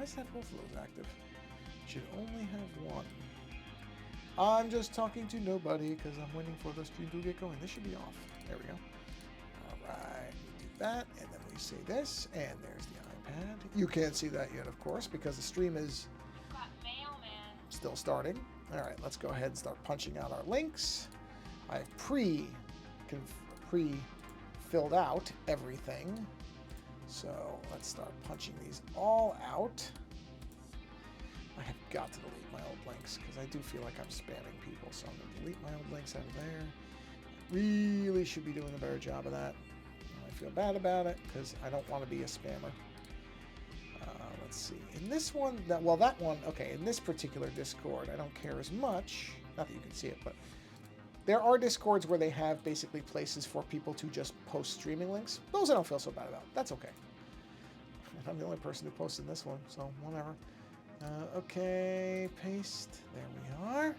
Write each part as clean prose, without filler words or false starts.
Why is that both of those active? Should only have one. I'm just talking to nobody because I'm waiting for the stream to get going. This should be off. There we go. All right, we do that, and then we say this, and there's the iPad. You can't see that yet, of course, because the stream is still starting. All right, let's go ahead and start punching out our links. I've pre-filled out everything. So let's start punching these all out. I have got to delete my old links because I do feel like I'm spamming people. So I'm going to delete my old links out of there. I really should be doing a better job of that. I feel bad about it because I don't want to be a spammer. Let's see. In this one, that one, okay, in this particular Discord, I don't care as much. Not that you can see it, but there are Discords where they have basically places for people to just post streaming links. Those I don't feel so bad about. That's okay. I'm the only person who posted this one, so whatever. Okay, paste. There we are.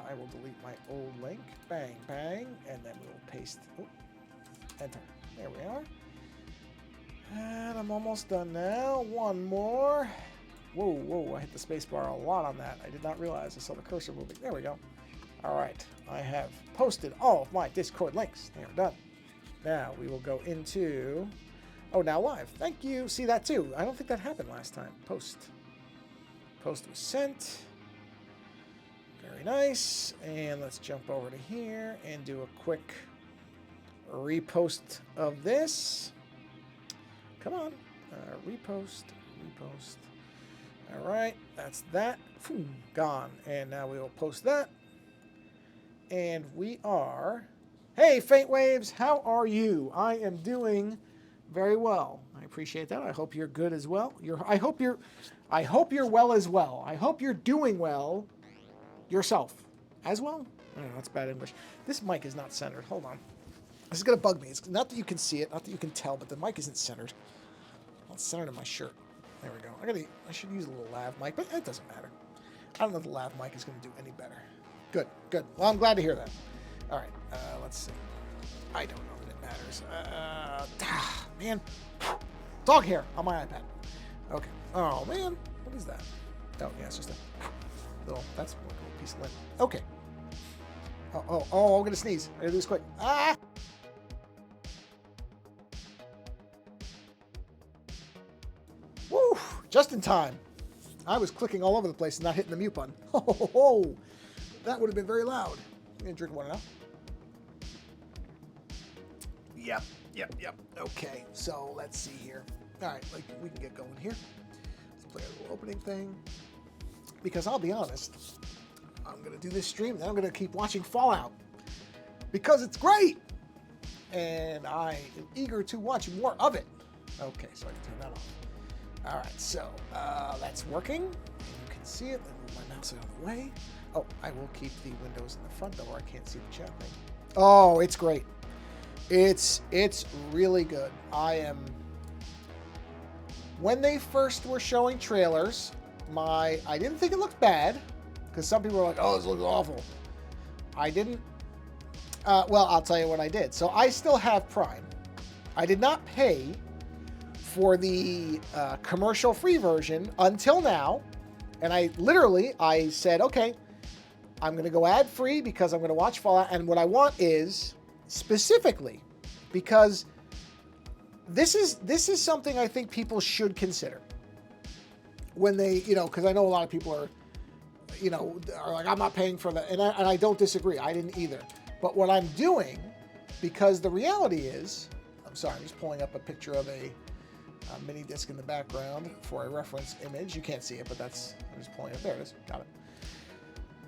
I will delete my old link. Bang, bang. And then we'll paste. Oh, enter. There we are. And I'm almost done now. One more. Whoa, whoa. I hit the spacebar a lot on that. I did not realize I saw the cursor moving. There we go. All right. I have posted all of my Discord links. They are done. Now we will go into... Oh, now live. Thank you. See that too. I don't think that happened last time. Post. Post was sent. Very nice. And let's jump over to here and do a quick repost of this. Come on. Repost. Repost. All right. That's that. Gone. And now we will post that. And we are... Hey, Faint Waves. How are you? I am doing... very well. I appreciate that. I hope you're good as well. I hope you're well as well. I hope you're doing well yourself as well. I don't know, that's bad English. This mic is not centered. Hold on. This is gonna bug me. It's not that you can see it, not that you can tell, but the mic isn't centered. Well, it's centered in my shirt. There we go. I should use a little lav mic, but it doesn't matter. I don't know if the lav mic is gonna do any better. Good, good. Well, I'm glad to hear that. All right, let's see. I don't know that it matters. Man. Dog hair on my iPad. Okay. Oh, man. What is that? Oh, yeah, it's just a little, that's a little piece of lint. Okay. Oh, I'm going to sneeze. I got to do this quick. Ah! Woo! Just in time. I was clicking all over the place and not hitting the mute button. Oh, that would have been very loud. I'm going to drink one now. Yep. Okay, so let's see here. All right, we can get going here. Let's play a little opening thing. Because I'll be honest, I'm going to do this stream, and then I'm going to keep watching Fallout. Because it's great! And I am eager to watch more of it. Okay, so I can turn that off. All right, so that's working. You can see it. Then move my mouse out of the way. Oh, I will keep the windows in the front, though, or I can't see the chat thing. Oh, it's great. It's really good. When they first were showing trailers, I didn't think it looked bad, because some people were like, oh, this looks awful. I didn't, well, I'll tell you what I did. So I still have Prime. I did not pay for the commercial-free version until now, and I said, okay, I'm going to go ad-free because I'm going to watch Fallout, and what I want is... specifically, because this is something I think people should consider when they, because I know a lot of people are like, I'm not paying for that, and I don't disagree. I didn't either. But what I'm doing, because the reality is, I'm sorry, I'm just pulling up a picture of a mini disc in the background for a reference image. You can't see it, but I'm just pulling it. There it is. Got it.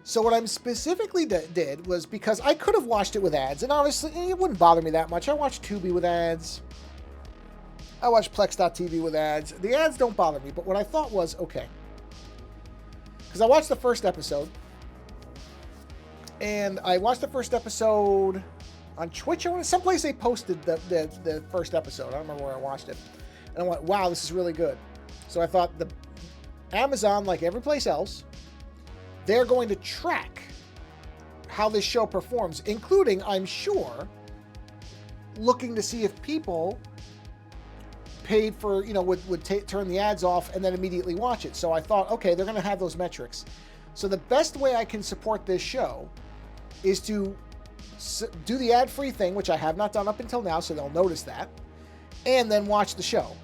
So what I specifically did was, because I could have watched it with ads, and honestly, it wouldn't bother me that much. I watched Tubi with ads. I watched Plex.tv with ads. The ads don't bother me, but what I thought was, okay. Because I watched the first episode, and I watched the first episode on Twitch. Someplace they posted the first episode. I don't remember where I watched it. And I went, wow, this is really good. So I thought, Amazon, like every place else, they're going to track how this show performs, including, I'm sure, looking to see if people paid for, would turn the ads off and then immediately watch it. So I thought, okay, they're going to have those metrics. So the best way I can support this show is to do the ad-free thing, which I have not done up until now, so they'll notice that, and then watch the show.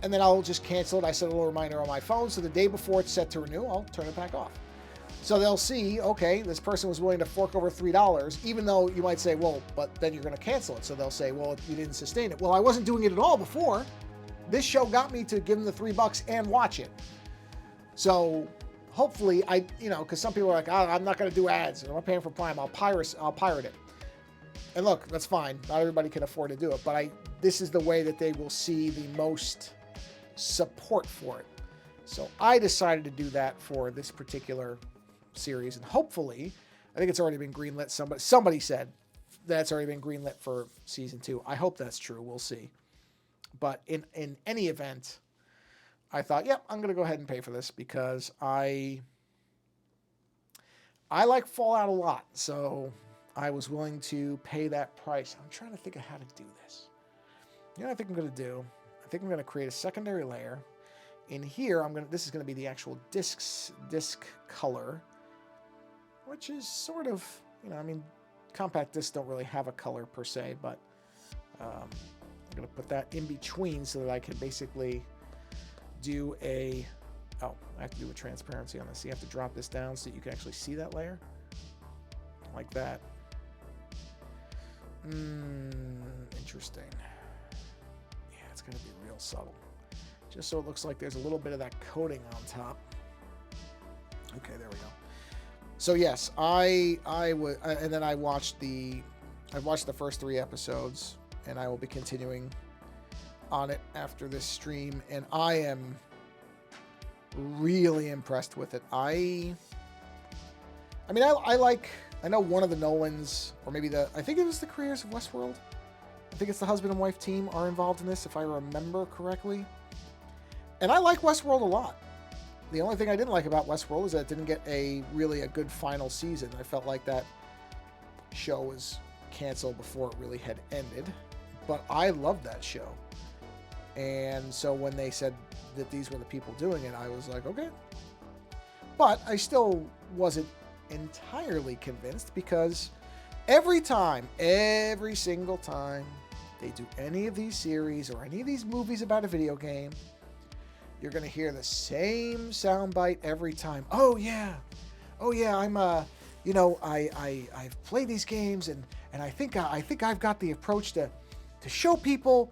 And then I'll just cancel it. I set a little reminder on my phone, so the day before it's set to renew, I'll turn it back off. So they'll see, okay, this person was willing to fork over $3, even though you might say, well, but then you're going to cancel it. So they'll say, well, you didn't sustain it. Well, I wasn't doing it at all before. This show got me to give them the $3 and watch it. So hopefully, because some people are like, oh, I'm not going to do ads. I'm not paying for Prime. I'll pirate it. And look, that's fine. Not everybody can afford to do it. But this is the way that they will see the most support for it. So I decided to do that for this particular series, and hopefully, I think it's already been greenlit. Somebody said that it's already been greenlit for season 2. I hope that's true. We'll see. But in any event, I thought, yep, I'm going to go ahead and pay for this because I like Fallout a lot. So I was willing to pay that price. I'm trying to think of how to do this. You know what I think I'm going to do? I think I'm going to create a secondary layer. In here, this is going to be the actual disc color, which is sort of, compact discs don't really have a color per se, but I'm going to put that in between so that I can basically do I have to do a transparency on this. So you have to drop this down so you can actually see that layer, like that. Interesting. Yeah, it's going to be real subtle. Just so it looks like there's a little bit of that coating on top. Okay, there we go. So yes, and then I watched the first 3 episodes, and I will be continuing on it after this stream, and I am really impressed with it. I know one of the Nolans, or maybe I think it was the creators of Westworld. I think it's the husband and wife team are involved in this, if I remember correctly. And I like Westworld a lot. The only thing I didn't like about Westworld is that it didn't get a good final season. I felt like that show was canceled before it really had ended. But I loved that show. And so when they said that these were the people doing it, I was like, okay. But I still wasn't entirely convinced because every single time they do any of these series or any of these movies about a video game, you're going to hear the same soundbite every time. Oh yeah, I'm I've played these games and I think I've got the approach to show people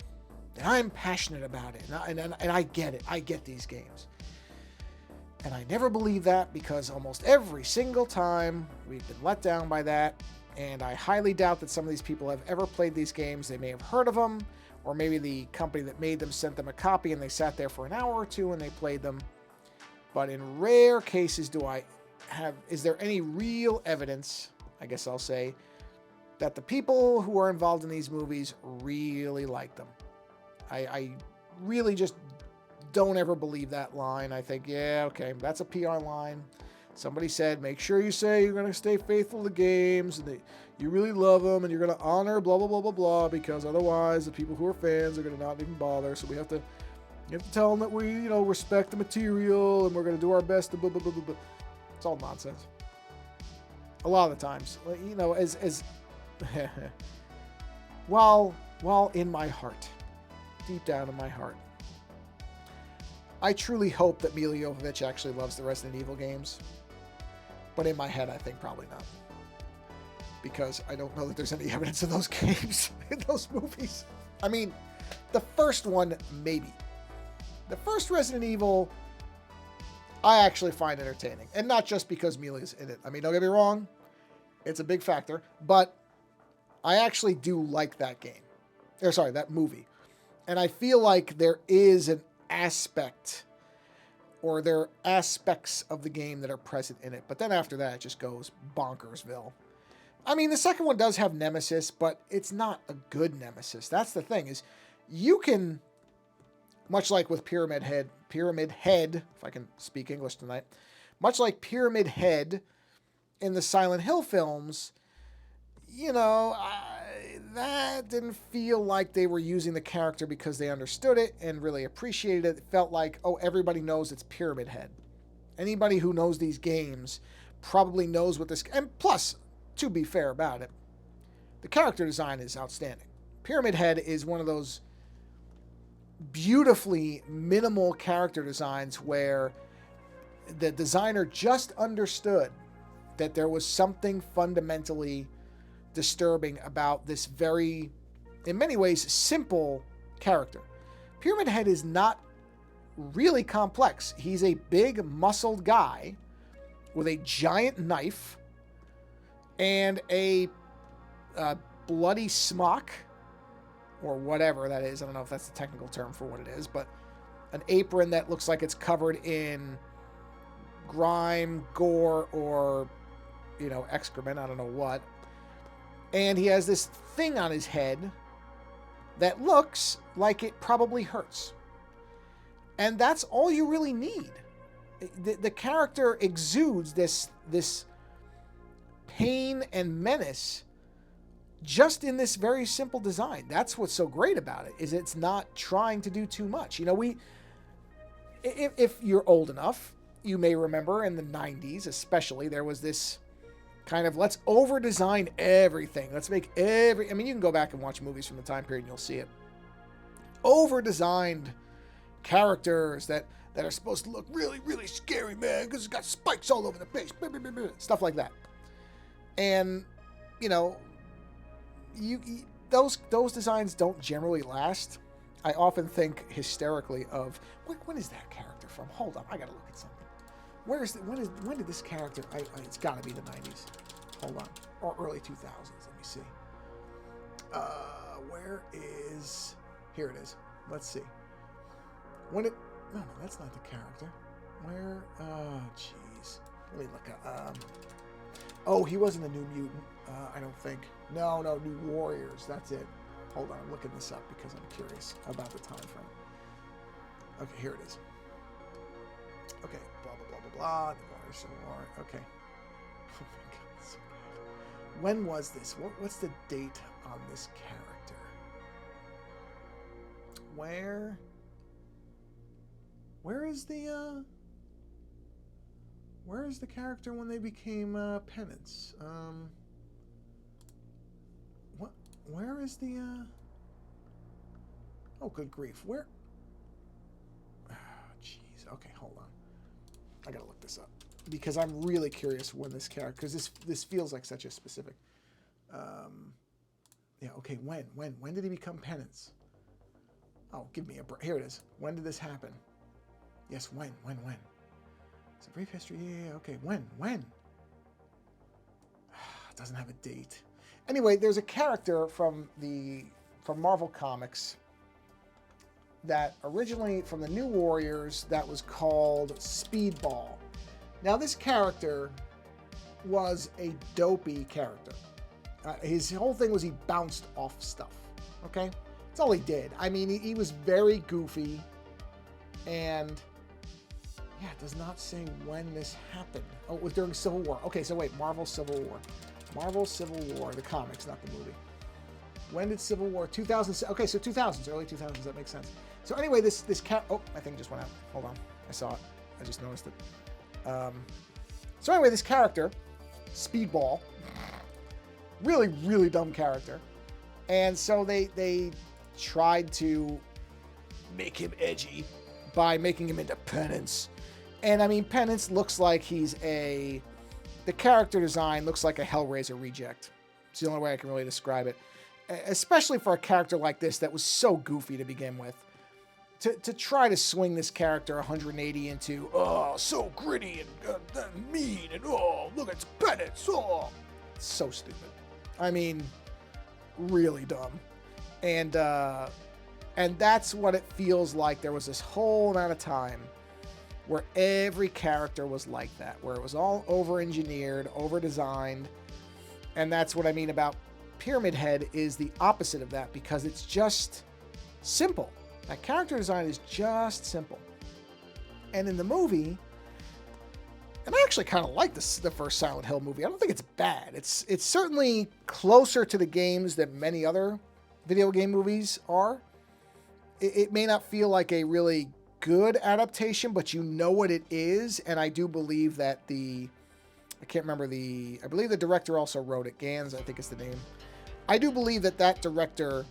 that I'm passionate about it and I get it. I get these games. And I never believe that because almost every single time we've been let down by that, and I highly doubt that some of these people have ever played these games. They may have heard of them, or maybe the company that made them sent them a copy and they sat there for an hour or two and they played them. But in rare cases is there any real evidence, I guess I'll say, that the people who are involved in these movies really like them. I really just don't ever believe that line. I think, yeah, okay, that's a PR line. Somebody said, make sure you say you're going to stay faithful to games and that you really love them and you're going to honor blah, blah, blah, blah, blah, because otherwise the people who are fans are going to not even bother. So you have to tell them that we, respect the material and we're going to do our best to blah, blah, blah, blah, blah. It's all nonsense. A lot of the times, as while in my heart, deep down in my heart, I truly hope that Mila Jovovich actually loves the Resident Evil games. But in my head, I think probably not. Because I don't know that there's any evidence of those games in those movies. I mean, the first one, maybe. The first Resident Evil, I actually find entertaining. And not just because Mila's in it. I mean, don't get me wrong. It's a big factor. But I actually do like that game. That movie. And I feel like there is an aspect, or there are aspects of the game that are present in it. But then after that, it just goes bonkersville. I mean, the second one does have Nemesis, but it's not a good Nemesis. That's the thing, is you can, much like with Pyramid Head, if I can speak English tonight, much like Pyramid Head in the Silent Hill films, that didn't feel like they were using the character because they understood it and really appreciated it. It felt like, oh, everybody knows it's Pyramid Head. Anybody who knows these games probably knows what this... And plus, to be fair about it, the character design is outstanding. Pyramid Head is one of those beautifully minimal character designs where the designer just understood that there was something fundamentally disturbing about this very, in many ways, simple character. Pyramid Head is not really complex. He's a big, muscled guy with a giant knife and a bloody smock, or whatever that is. I don't know if that's the technical term for what it is, but an apron that looks like it's covered in grime, gore, or, excrement. I don't know what. And he has this thing on his head that looks like it probably hurts. And that's all you really need. The character exudes this pain and menace just in this very simple design. That's what's so great about it, is it's not trying to do too much. If you're old enough, you may remember in the 90s especially, there was this kind of, let's over-design everything. Let's make you can go back and watch movies from the time period and you'll see it. Over-designed characters that are supposed to look really, really scary, man, because it's got spikes all over the face. Stuff like that. And, those designs don't generally last. I often think hysterically of, when is that character from? Hold on, I gotta look at something. When did this character... it's got to be the 90s. Hold on. Or early 2000s. Let me see. Where is... Here it is. Let's see. No, that's not the character. Where... Oh, jeez. Let me look up... Oh, he wasn't a New Mutant. I don't think. No, New Warriors. That's it. Hold on. I'm looking this up because I'm curious about the time frame. Okay, here it is. Okay, blah, blah, blah, blah, blah. The Warriors Civil War. Okay. Oh my God, it's so bad. When was this? What's the date on this character? Where is the character when they became penance? Where is the Oh, good grief. Where? Oh, jeez. Okay, hold on. I gotta look this up because I'm really curious when this character, because this feels like such a specific. Yeah. Okay. When did he become penance? Oh, give me a break. Here it is. When did this happen? Yes. When? It's a brief history. Yeah. Okay. When? It doesn't have a date. Anyway, there's a character from Marvel Comics that originally from the New Warriors that was called Speedball. Now, this character was a dopey character. His whole thing was he bounced off stuff. Okay? That's all he did. I mean, he was very goofy. And, yeah, it does not say when this happened. Oh, it was during Civil War. Okay, so wait, Marvel Civil War. Marvel Civil War, the comics, not the movie. When did Civil War? 2000. Okay, so 2000s, early 2000s. That makes sense. So anyway, this oh, my thing just went out. Hold on, I saw it. I just noticed it. So anyway, this character, Speedball, really, really dumb character, and so they tried to make him edgy by making him into Penance, and I mean Penance looks like the character design looks like a Hellraiser reject. It's the only way I can really describe it. Especially for a character like this that was so goofy to begin with. To try to swing this character 180 into, oh, so gritty and mean, and oh, look, it's Penance, oh. It's so stupid. I mean, really dumb. And that's what it feels like. There was this whole amount of time where every character was like that, where it was all over-engineered, over-designed, and that's what I mean about Pyramid Head is the opposite of that, because it's just simple. That character design is just simple. And in the movie, And I actually kind of like the first Silent Hill movie. I don't think it's bad. It's certainly closer to the games than many other video game movies are. It may not feel like a really good adaptation, but you know what it is. And I do believe that I can't remember I believe the director also wrote it. Gans, I think is the name. I do believe that director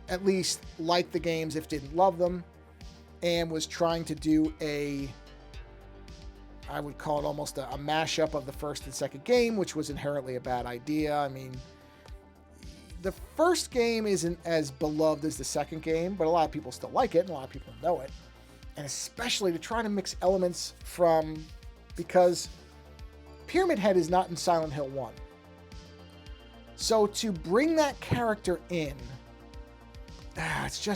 at least liked the games, if didn't love them, and was trying to do I would call it almost a mashup of the first and second game, which was inherently a bad idea. I mean, the first game isn't as beloved as the second game, but a lot of people still like it, and a lot of people know it. And especially to try to mix elements because Pyramid Head is not in Silent Hill 1. So to bring that character in, it's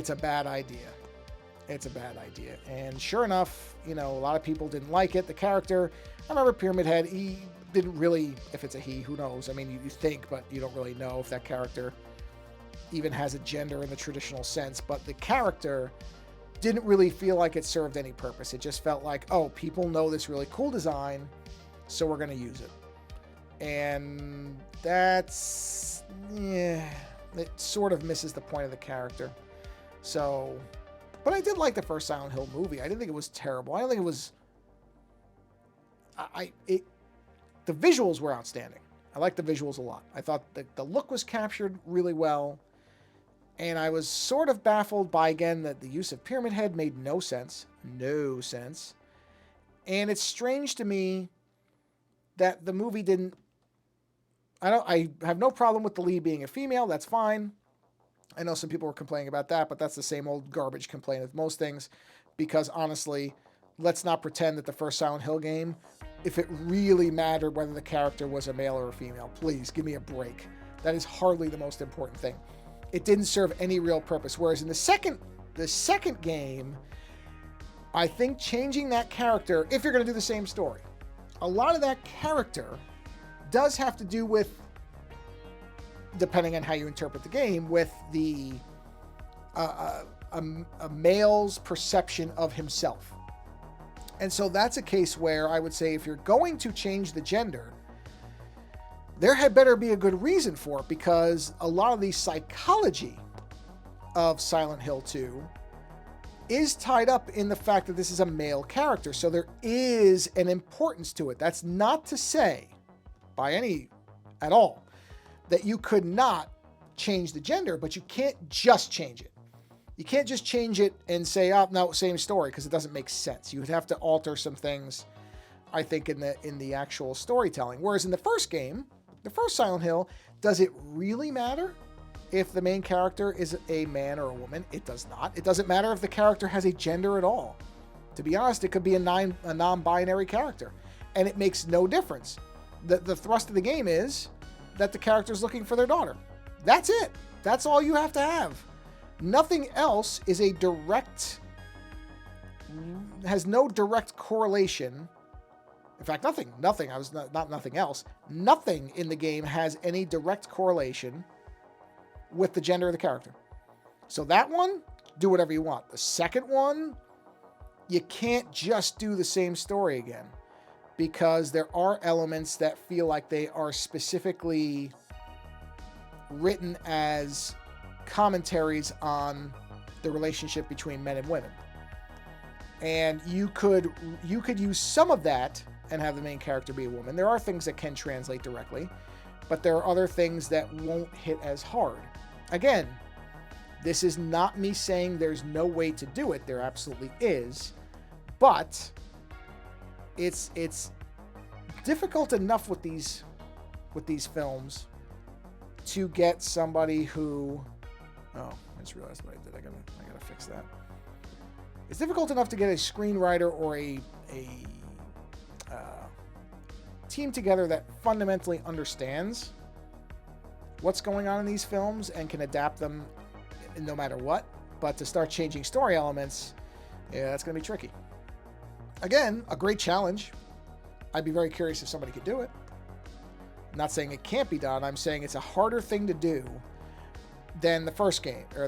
a bad idea. It's a bad idea. And sure enough, a lot of people didn't like it. The character, I remember Pyramid Head, he didn't really, if it's a he, who knows? I mean, you think, but you don't really know if that character even has a gender in the traditional sense. But the character didn't really feel like it served any purpose. It just felt like, oh, people know this really cool design, so we're going to use it. And it sort of misses the point of the character. So, but I did like the first Silent Hill movie. I didn't think it was terrible. I don't think it was... The visuals were outstanding. I liked the visuals a lot. I thought the look was captured really well. And I was sort of baffled by, again, that the use of Pyramid Head made no sense. No sense. And it's strange to me that the movie didn't... I have no problem with the lead being a female. That's fine. I know some people were complaining about that, but that's the same old garbage complaint with most things. Because honestly, let's not pretend that the first Silent Hill game, if it really mattered whether the character was a male or a female, please give me a break. That is hardly the most important thing. It didn't serve any real purpose. Whereas in the second game, I think changing that character, if you're going to do the same story, a lot of that character does have to do with, depending on how you interpret the game, with a male's perception of himself. And so that's a case where I would say if you're going to change the gender, there had better be a good reason for it, because a lot of the psychology of Silent Hill 2 is tied up in the fact that this is a male character. So there is an importance to it. That's not to say, by any at all, that you could not change the gender, but you can't just change it. You can't just change it and say, oh, no, same story, because it doesn't make sense. You would have to alter some things, I think, in the actual storytelling. Whereas in the first game, the first Silent Hill, does it really matter if the main character is a man or a woman? It does not. It doesn't matter if the character has a gender at all. To be honest, it could be a non-binary character, and it makes no difference. The thrust of the game is that the character's looking for their daughter. That's it. That's all you have to have. Nothing else is has no direct correlation. In fact, nothing. Not nothing else. Nothing in the game has any direct correlation with the gender of the character. So that one, do whatever you want. The second one, you can't just do the same story again, because there are elements that feel like they are specifically written as commentaries on the relationship between men and women. And you could use some of that and have the main character be a woman. There are things that can translate directly, but there are other things that won't hit as hard. Again, this is not me saying there's no way to do it. There absolutely is. But it's difficult enough with these films to get somebody who... Oh, I just realized what I did. I gotta fix that. It's difficult enough to get a screenwriter or a team together that fundamentally understands what's going on in these films and can adapt them no matter what. But to start changing story elements, yeah, that's going to be tricky. Again, a great challenge. I'd be very curious if somebody could do it. I'm not saying it can't be done. I'm saying it's a harder thing to do than the first game, or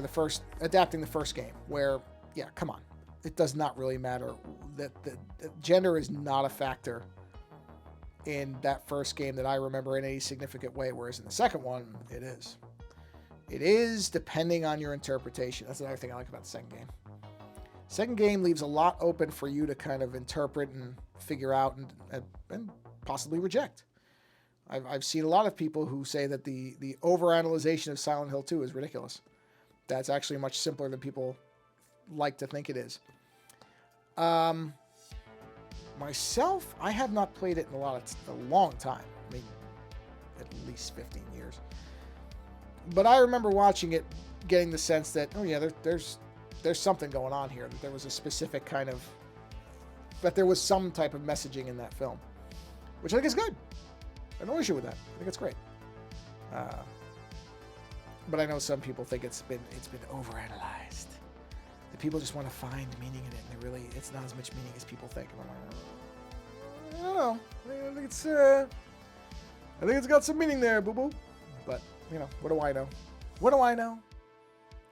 adapting the first game, where, yeah, come on. it does not really matter. That gender is not a factor in that first game that I remember in any significant way, whereas in the second one, it is. It is, depending on your interpretation. That's another thing I like about the second game. Second game leaves a lot open for you to kind of interpret and figure out and possibly reject. I've seen a lot of people who say that the overanalyzation of Silent Hill 2 is ridiculous. That's actually much simpler than people like to think it is. Myself, I have not played it in a long time. I mean, at least 15 years. But I remember watching it, getting the sense that, oh yeah, there's something going on here. That there was a specific kind of, that there was some type of messaging in that film, which I think is good. I have no issue with that. I think it's great. But I know some people think it's been overanalyzed. That people just want to find meaning in it, and it's not as much meaning as people think. And I'm like, I don't know. I think it's got some meaning there, boo boo. But what do I know? What do I know?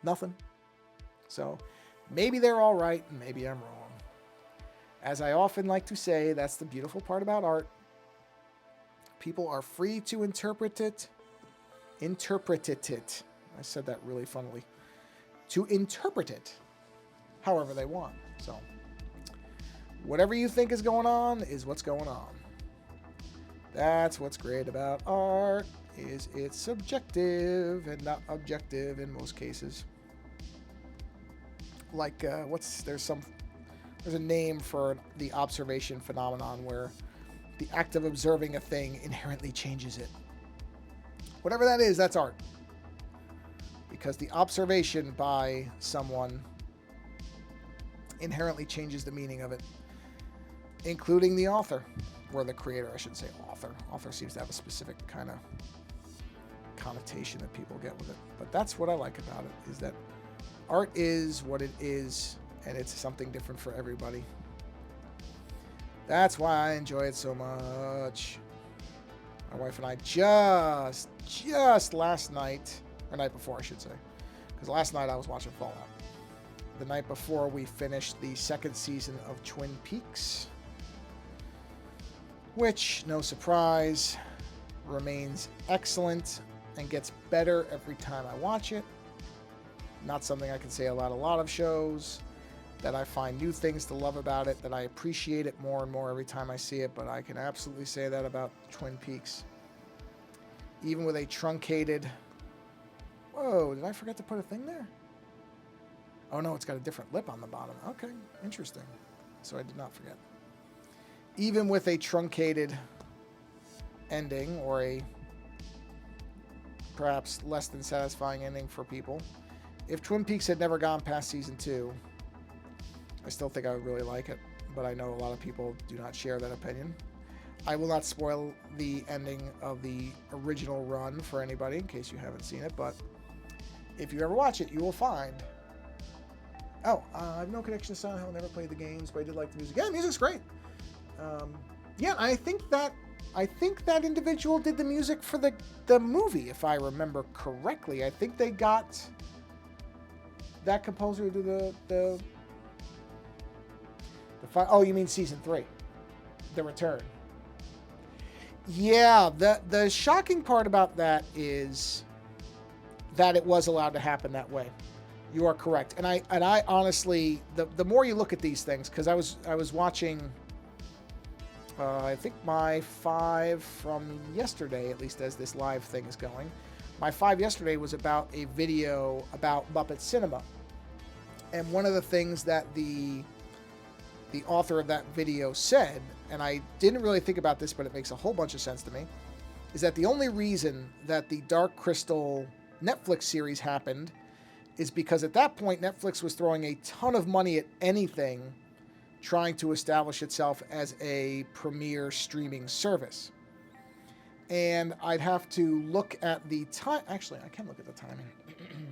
Nothing. So maybe they're all right, and maybe I'm wrong. As I often like to say, that's the beautiful part about art. People are free to interpret it. I said that really funnily. To interpret it however they want. So whatever you think is going on is what's going on. That's what's great about art, is it's subjective and not objective in most cases. Like there's a name for the observation phenomenon where the act of observing a thing inherently changes it. Whatever that is, that's art. Because the observation by someone inherently changes the meaning of it, including the author, or the creator, I should say author. Author seems to have a specific kind of connotation that people get with it. But that's what I like about it, is that art is what it is, and it's something different for everybody. That's why I enjoy it so much. My wife and I just last night, or night before I should say, because last night I was watching Fallout. The night before we finished the second season of Twin Peaks, which, no surprise, remains excellent and gets better every time I watch it. Not something I can say about a lot of shows, that I find new things to love about it, that I appreciate it more and more every time I see it, but I can absolutely say that about Twin Peaks. Even with a truncated... Whoa, did I forget to put a thing there? Oh no, it's got a different lip on the bottom. Okay, interesting. So I did not forget. Even with a truncated ending, or a perhaps less than satisfying ending for people, if Twin Peaks had never gone past season 2, I still think I would really like it, but I know a lot of people do not share that opinion. I will not spoil the ending of the original run for anybody, in case you haven't seen it, but if you ever watch it, you will find... I have no connection to Silent Hill, never played the games, but I did like the music. Yeah, the music's great. I think that individual did the music for the movie, if I remember correctly. I think they got that composer to do the oh, you mean season 3, The Return? Yeah, the shocking part about that is that it was allowed to happen that way. You are correct, and I honestly, the more you look at these things, because I was watching, I think my 5 from yesterday, at least as this live thing is going, my 5 yesterday was about a video about Muppet Cinema, and one of the things that the author of that video said, and I didn't really think about this, but it makes a whole bunch of sense to me, is that the only reason that the Dark Crystal Netflix series happened is because at that point Netflix was throwing a ton of money at anything trying to establish itself as a premier streaming service. And I'd have to look at the time. Actually, I can look at the timing.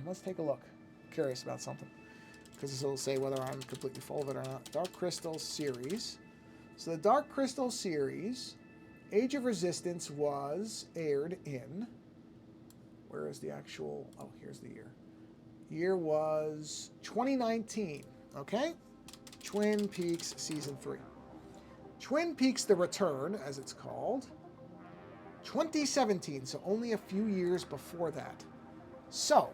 Let's take a look. I'm curious about something, because this will say whether I'm completely full of it or not. Dark Crystal series. So the Dark Crystal series, Age of Resistance, was aired in... Where is the actual... Oh, here's the year. Year was 2019, okay? Twin Peaks Season 3. Twin Peaks The Return, as it's called. 2017, so only a few years before that. So,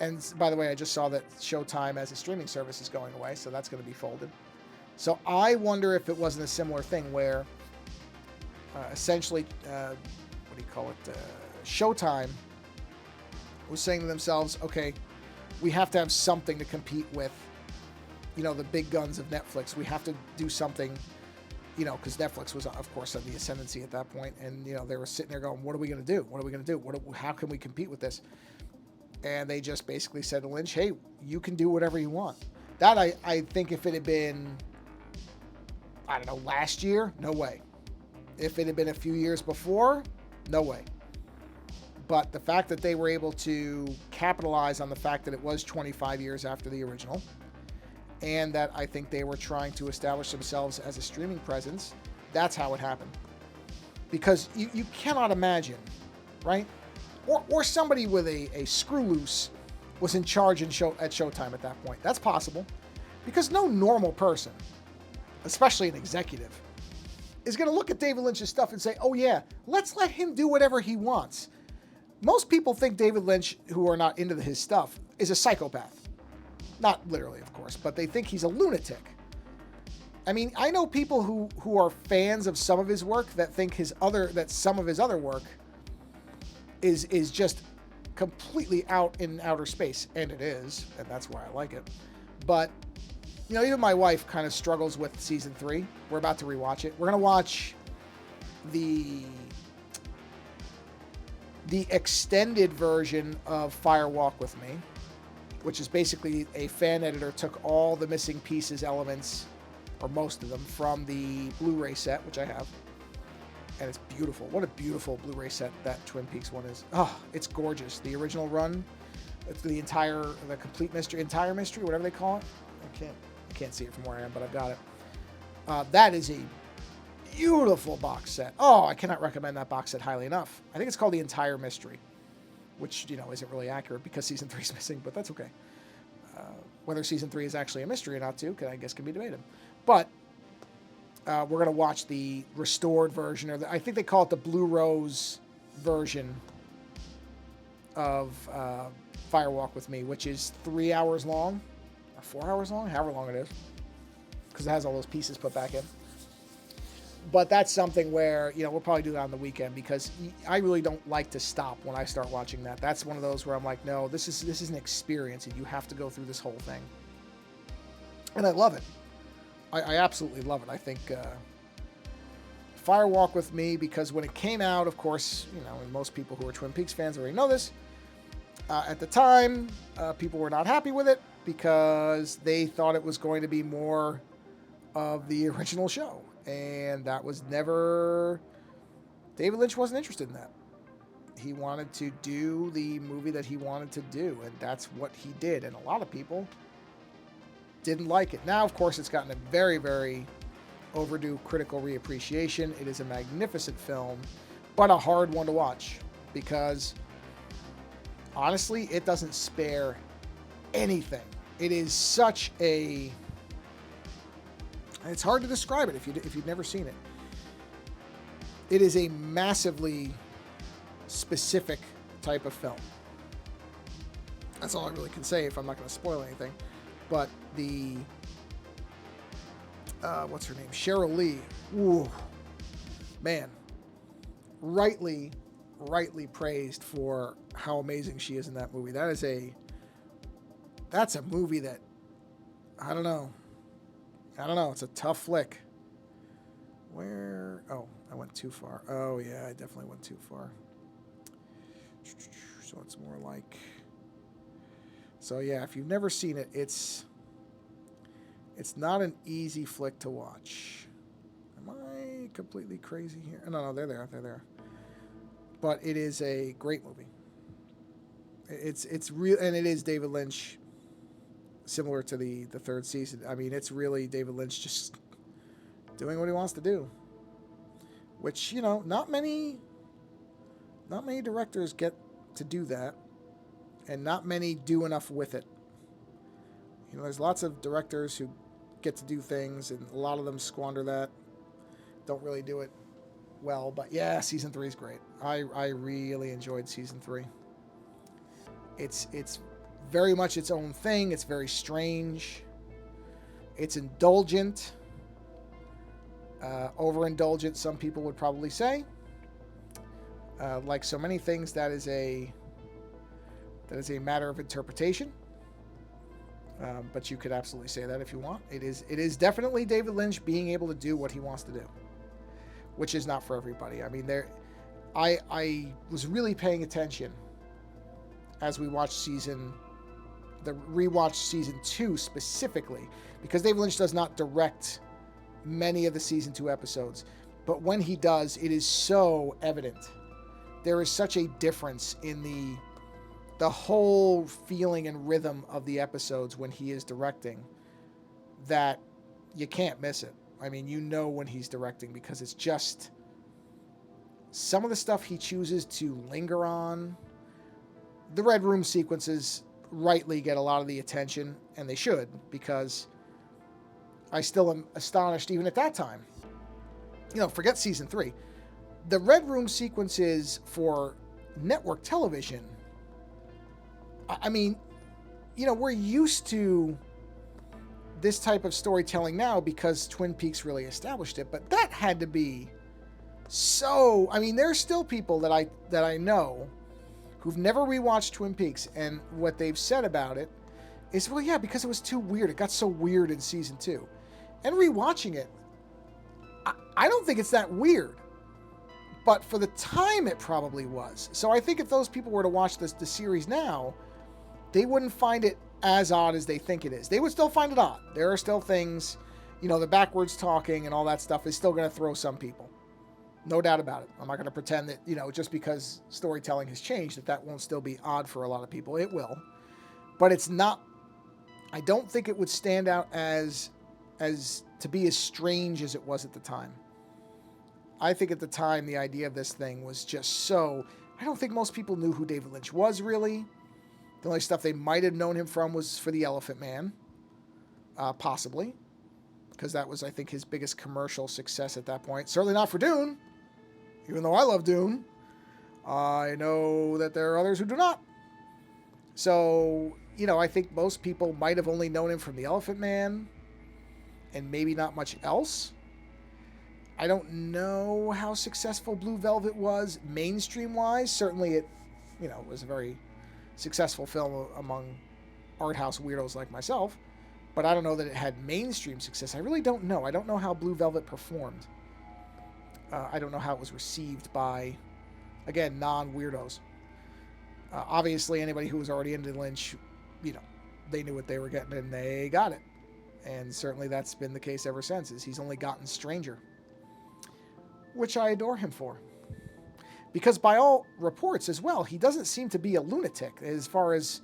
and by the way, I just saw that Showtime as a streaming service is going away, so that's going to be folded. So I wonder if it wasn't a similar thing where essentially, what do you call it, Showtime was saying to themselves, okay, we have to have something to compete with, you know, the big guns of Netflix. We have to do something, you know, because Netflix was, of course, on the ascendancy at that point, and, you know, they were sitting there going, what are we going to do? What are we going to do? How can we compete with this? And they just basically said to Lynch, hey, you can do whatever you want. That, I think if it had been, I don't know, last year, no way. If it had been a few years before, no way. But the fact that they were able to capitalize on the fact that it was 25 years after the original, and that I think they were trying to establish themselves as a streaming presence, that's how it happened. Because you cannot imagine, right? Or somebody with a screw loose was in charge at Showtime at that point. That's possible. Because no normal person, especially an executive, is going to look at David Lynch's stuff and say, oh yeah, let's let him do whatever he wants. Most people think David Lynch, who are not into his stuff, is a psychopath. Not literally, of course, but they think he's a lunatic. I mean, I know people who are fans of some of his work that think that some of his other work is just completely out in outer space, and it is, and that's why I like it. But, you know, even my wife kind of struggles with season 3. We're about to rewatch it. We're going to watch the extended version of Fire Walk with Me, which is basically a fan editor took all the missing pieces, elements, or most of them, from the Blu-ray set, which I have. And it's beautiful. What a beautiful Blu-ray set that Twin Peaks one is. Oh, it's gorgeous. The original run, it's the complete mystery, entire mystery, whatever they call it. I can't see it from where I am, but I've got it. That is a beautiful box set. Oh, I cannot recommend that box set highly enough. I think it's called the entire mystery, which, you know, isn't really accurate because season 3 is missing, but that's okay. Whether season 3 is actually a mystery or not, too, I guess can be debated. But we're going to watch the restored version, or I think they call it the Blue Rose version of Fire Walk with Me, which is 3 hours long, or 4 hours long, however long it is, because it has all those pieces put back in. But that's something where, you know, we'll probably do that on the weekend, because I really don't like to stop when I start watching that. That's one of those where I'm like, no, this is an experience, and you have to go through this whole thing. And I love it. I absolutely love it. I think Fire Walk with Me, because when it came out, of course, you know, and most people who are Twin Peaks fans already know this, at the time, people were not happy with it because they thought it was going to be more of the original show. And that was never... David Lynch wasn't interested in that. He wanted to do the movie that he wanted to do, and that's what he did. And a lot of people didn't like it. Now, of course, it's gotten a very, very overdue critical reappreciation. It is a magnificent film, but a hard one to watch because, honestly, it doesn't spare anything. It is such a... It's hard to describe it if you've never seen it. It is a massively specific type of film. That's all I really can say if I'm not going to spoil anything. But the... what's her name? Cheryl Lee. Ooh, man. Rightly praised for how amazing she is in that movie. That's a movie that... I don't know. It's a tough flick. Where... Oh, I went too far. Oh, yeah, I definitely went too far. So it's more like... So, yeah, if you've never seen it, it's not an easy flick to watch. Am I completely crazy here? No, they're there. But it is a great movie. It's real, and it is David Lynch, similar to the third season. I mean, it's really David Lynch just doing what he wants to do, which, you know, not many directors get to do that, and not many do enough with it. You know, there's lots of directors who get to do things, and a lot of them squander that. Don't really do it well, but yeah, season 3 is great. I really enjoyed season 3. It's very much its own thing. It's very strange. It's indulgent. Overindulgent, some people would probably say. Like so many things, that is a matter of interpretation. But you could absolutely say that if you want. It is definitely David Lynch being able to do what he wants to do, which is not for everybody. I mean, I was really paying attention as we watched rewatched season 2 specifically, because David Lynch does not direct many of the season 2 episodes, but when he does, it is so evident. There is such a difference in the whole feeling and rhythm of the episodes when he is directing that you can't miss it. I mean, you know when he's directing, because it's just some of the stuff he chooses to linger on. The Red Room sequences rightly get a lot of the attention, and they should, because I still am astonished even at that time. You know, forget season 3. The Red Room sequences for network television, I mean, you know, we're used to this type of storytelling now because Twin Peaks really established it, but that had to be so... I mean, there's still people that I know who've never rewatched Twin Peaks, and what they've said about it is, well, yeah, because it was too weird. It got so weird in season 2. And rewatching it, I don't think it's that weird. But for the time, it probably was. So I think if those people were to watch the series now, they wouldn't find it as odd as they think it is. They would still find it odd. There are still things, you know, the backwards talking and all that stuff is still going to throw some people. No doubt about it. I'm not going to pretend that, you know, just because storytelling has changed, that won't still be odd for a lot of people. It will. But it's not... I don't think it would stand out as to be as strange as it was at the time. I think at the time, the idea of this thing was just so... I don't think most people knew who David Lynch was, really. The only stuff they might have known him from was for The Elephant Man. Possibly. Because that was, I think, his biggest commercial success at that point. Certainly not for Dune. Even though I love Dune. I know that there are others who do not. So, you know, I think most people might have only known him from The Elephant Man. And maybe not much else. I don't know how successful Blue Velvet was mainstream-wise. Certainly it, you know, was a very successful film among art house weirdos like myself. But I don't know that it had mainstream success. I really don't know. I don't know how Blue Velvet performed. I don't know how it was received by, again, non-weirdos. Obviously, anybody who was already into Lynch, you know, they knew what they were getting and they got it. And certainly that's been the case ever since. He's only gotten stranger. Which I adore him for. Because by all reports as well, he doesn't seem to be a lunatic. As far as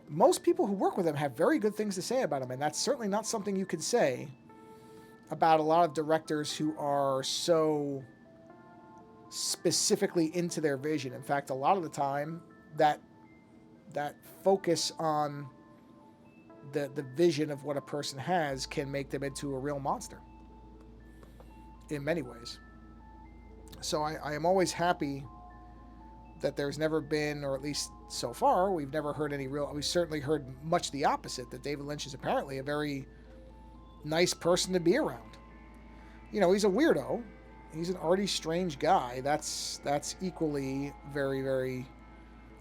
most people who work with him have very good things to say about him. And that's certainly not something you could say about a lot of directors who are so specifically into their vision. In fact, a lot of the time, that focus on the vision of what a person has can make them into a real monster. In many ways. So I am always happy that there's never been, or at least so far, we've never heard we've certainly heard much the opposite, that David Lynch is apparently a very nice person to be around. You know, he's a weirdo. He's an arty, strange guy. That's equally very, very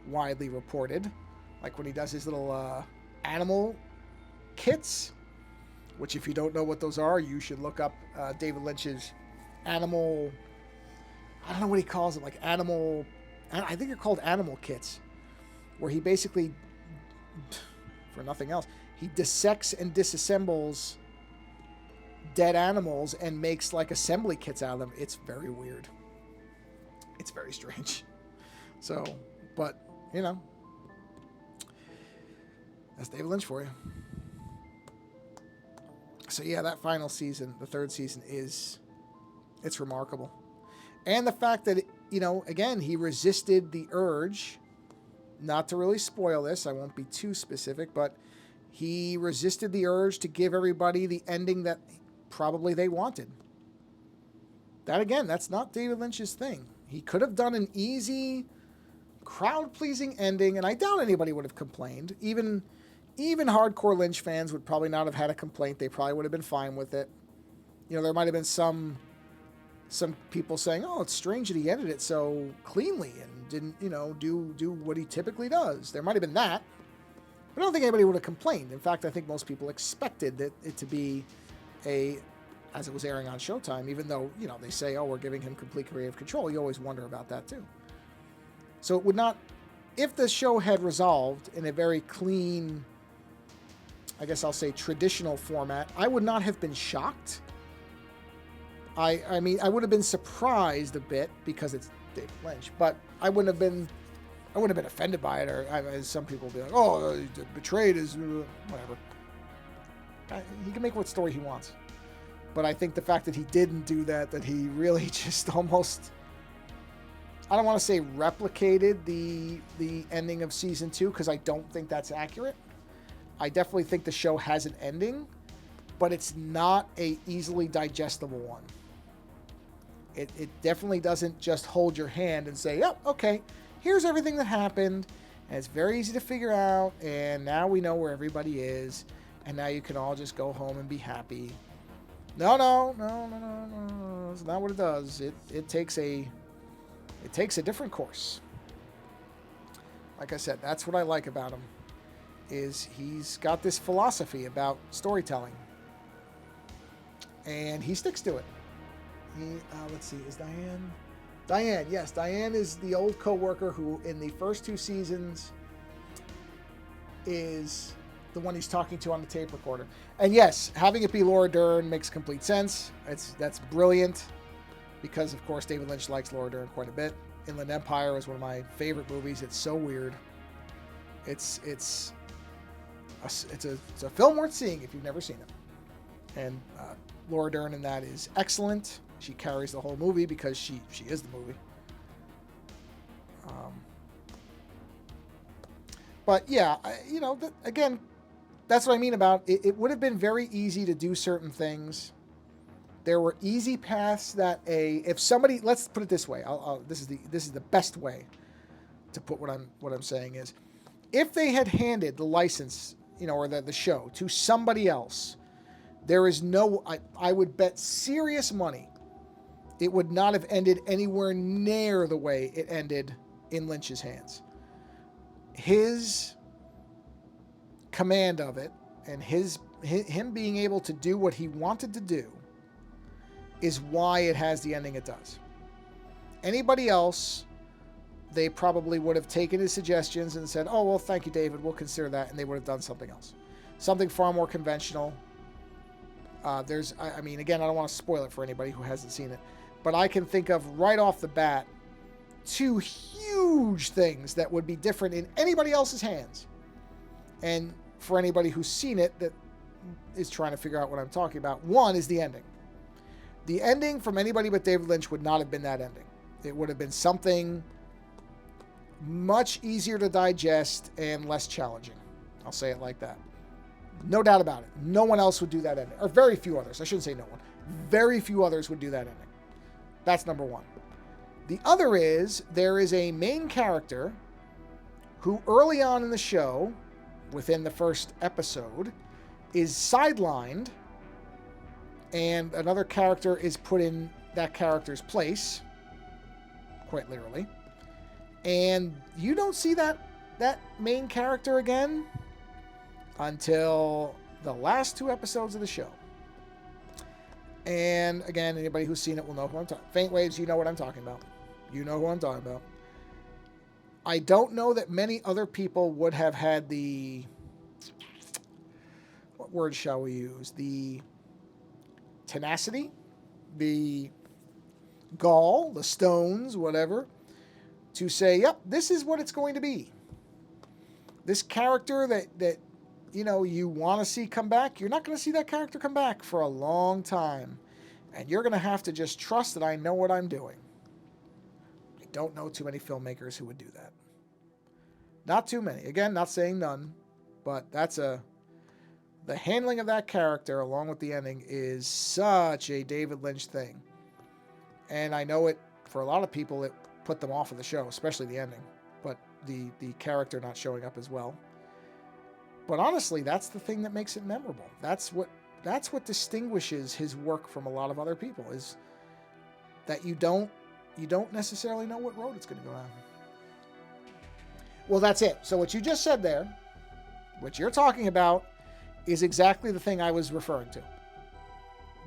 widely reported. Like when he does his little animal kits, which if you don't know what those are, you should look up David Lynch's animal... I don't know what he calls them, like animal... I think they're called animal kits, where he basically, for nothing else, he dissects and disassembles dead animals and makes like assembly kits out of them. It's very weird. It's very strange. So, but, you know, that's David Lynch for you. So yeah, that final season, the third season, it's remarkable. And the fact that, you know, again, he resisted the urge, not to really spoil this, I won't be too specific, but He resisted the urge to give everybody the ending that probably they wanted. That, again, that's not David Lynch's thing. He could have done an easy, crowd-pleasing ending, and I doubt anybody would have complained. Even hardcore Lynch fans would probably not have had a complaint. They probably would have been fine with it. You know, there might have been some people saying, "Oh, it's strange that he ended it so cleanly and didn't, you know, do what he typically does." There might have been that. But I don't think anybody would have complained. In fact, I think most people expected it to be as it was airing on Showtime, even though, you know, they say, "Oh, we're giving him complete creative control." You always wonder about that too. So it would not, if the show had resolved in a very clean, I guess I'll say traditional format, I would not have been shocked. I mean, I would have been surprised a bit because it's David Lynch, but I wouldn't have been offended by it, or as some people be like, "Oh, betrayed is whatever." He can make what story he wants, but I think the fact that he didn't do that he really just almost, I don't want to say replicated the ending of season 2, because I don't think that's accurate. I definitely think the show has an ending, but it's not a easily digestible one. It definitely doesn't just hold your hand and say, "Yep, okay, here's everything that happened, and it's very easy to figure out, and now we know where everybody is, and now you can all just go home and be happy." No. That's not what it does. It takes a different course. Like I said, that's what I like about him, is he's got this philosophy about storytelling, and he sticks to it. Let's see, is Diane? Diane, yes. Diane is the old co-worker who, in the first 2 seasons, is the one he's talking to on the tape recorder. And yes, having it be Laura Dern makes complete sense. That's brilliant, because, of course, David Lynch likes Laura Dern quite a bit. Inland Empire is one of my favorite movies. It's so weird. It's a film worth seeing if you've never seen it. And Laura Dern in that is excellent. She carries the whole movie because she is the movie. But yeah, again, that's what I mean about it. It would have been very easy to do certain things. There were easy paths that if somebody, let's put it this way. This is the best way to put what I'm saying is, if they had handed the license, or the show to somebody else, there is I would bet serious money it would not have ended anywhere near the way it ended in Lynch's hands. His command of it and him being able to do what he wanted to do is why it has the ending it does. Anybody else, they probably would have taken his suggestions and said, "Oh, well, thank you, David, we'll consider that," and they would have done something else. Something far more conventional. Again, I don't want to spoil it for anybody who hasn't seen it, but I can think of right off the bat 2 huge things that would be different in anybody else's hands. And for anybody who's seen it that is trying to figure out what I'm talking about, one is the ending. The ending from anybody but David Lynch would not have been that ending. It would have been something much easier to digest and less challenging. I'll say it like that. No doubt about it. No one else would do that ending. Or very few others. I shouldn't say no one. Very few others would do that ending. That's number one. The other is, there is a main character who early on in the show, within the first episode, is sidelined, and another character is put in that character's place, quite literally. And you don't see that main character again until the last 2 episodes of the show. And again, anybody who's seen it will know who I'm talking about. Faint Waves, you know what I'm talking about. You know who I'm talking about. I don't know that many other people would have had the, what word shall we use? The tenacity, the gall, the stones, whatever, to say, yep, this is what it's going to be. This character that you want to see come back, you're not going to see that character come back for a long time. And you're going to have to just trust that I know what I'm doing. I don't know too many filmmakers who would do that. Not too many. Again, not saying none, but that's a The handling of that character, along with the ending, is such a David Lynch thing. And I know it, for a lot of people, it put them off of the show, especially the ending. But the character not showing up as well. But honestly, that's the thing that makes it memorable. That's what distinguishes his work from a lot of other people, is that you don't necessarily know what road it's going to go down. Well, that's it. So what you just said there, what you're talking about, is exactly the thing I was referring to.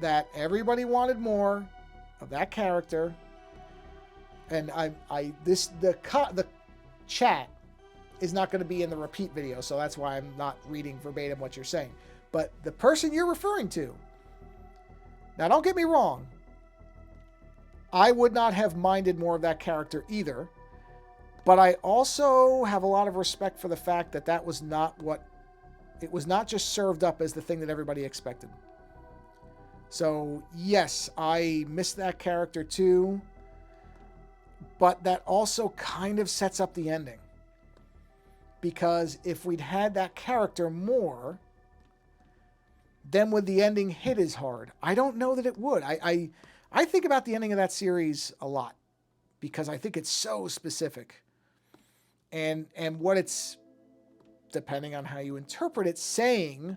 That everybody wanted more of that character, and the chat is not going to be in the repeat video, so that's why I'm not reading verbatim what you're saying. But the person you're referring to, now don't get me wrong, I would not have minded more of that character either, but I also have a lot of respect for the fact that that was not what, it was not just served up as the thing that everybody expected. So yes, I miss that character too, but that also kind of sets up the ending. Because if we'd had that character more, then would the ending hit as hard? I don't know that it would. I think about the ending of that series a lot, because I think it's so specific. And what it's, depending on how you interpret it, saying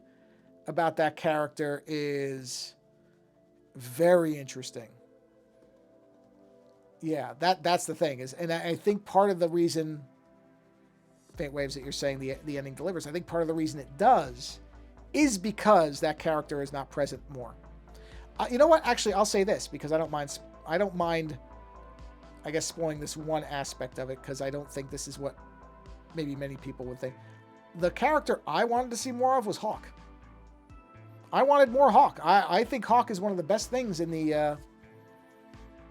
about that character is very interesting. Yeah, that's the thing. And I think part of the reason, Faint Waves, that you're saying the ending delivers, I think part of the reason it does is because that character is not present more. You know what? Actually, I'll say this, because I don't mind, I guess, spoiling this one aspect of it, because I don't think this is what maybe many people would think. The character I wanted to see more of was Hawk. I wanted more Hawk. I think Hawk is one of the best things in the